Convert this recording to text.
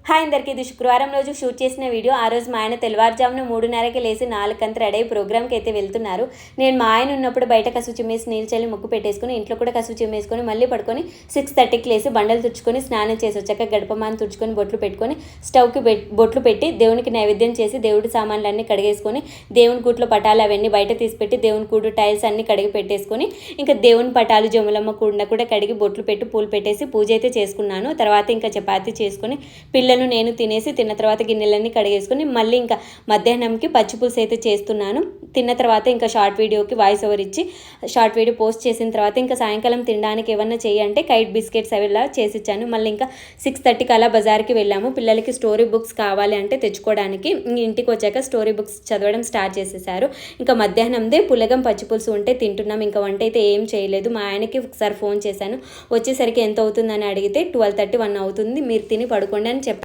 Hi అందరికీ, ఇది శుక్రవారం రోజు షూట్ చేసిన వీడియో. ఆ రోజు మా ఆయన తెల్లవారుజామున 3:30కి లేసి 4 రెడీ అయ్యి ప్రోగ్రామ్కి అయితే వెళ్తున్నారు. నేను మా ఆయన ఉన్నప్పుడు బయట కసు చిమ్మేసి నీళ్ళు చల్లి ముగ్గు పెట్టేసుకుని ఇంట్లో కూడా కసు చిమ్మేసుకొని మళ్ళీ పడుకొని 6:30కి లేసి బండలు తుడుచుకొని స్నానం చేసి వచ్చాక గడపమాను తుడుచుకొని బొట్లు పెట్టుకొని స్టవ్కి బొట్లు పెట్టి దేవునికి నైవేద్యం చేసి దేవుడి సామాన్లన్నీ కడిగేసుకొని దేవుని కూట్లో పటాలు అవన్నీ బయట తీసిపెట్టి దేవుని కూడు టైల్స్ అన్నీ కడిగి పెట్టేసుకొని ఇంకా దేవుని పటాలు జములమ్మ కూడా కడిగి బొట్లు పెట్టి పూలు పెట్టేసి పూజ అయితే చేసుకున్నాను. తర్వాత ఇంకా చపాతీ చేసుకొని నేను తినేసి తిన్న తర్వాత గిన్నెలన్నీ కడిగేసుకుని మళ్ళీ ఇంకా మధ్యాహ్నంకి పచ్చిపులుసు అయితే చేస్తున్నాను. తిన్న తర్వాత ఇంకా షార్ట్ వీడియోకి వాయిస్ ఓవర్ ఇచ్చి షార్ట్ వీడియో పోస్ట్ చేసిన తర్వాత ఇంకా సాయంకాలం తినడానికి ఏమన్నా చేయంటే కైట్ బిస్కెట్స్ అవిలా చేసిచ్చాను. మళ్ళీ ఇంకా 6:30కి అలా బజార్కి వెళ్ళాము. పిల్లలకి స్టోరీ బుక్స్ కావాలి అంటే తెచ్చుకోవడానికి. ఇంటికి వచ్చాక స్టోరీ బుక్స్ చదవడం స్టార్ట్ చేసేసారు. ఇంకా మధ్యాహ్నందే పులగం పచ్చిపులుసు ఉంటే తింటున్నాం. ఇంకా వంట అయితే ఏం చేయలేదు. మా ఆయనకి ఒకసారి ఫోన్ చేశాను. వచ్చేసరికి ఎంత అవుతుందని అడిగితే 12:30 1 అవుతుంది, మీరు తిని పడుకోండి అని చెప్పాను.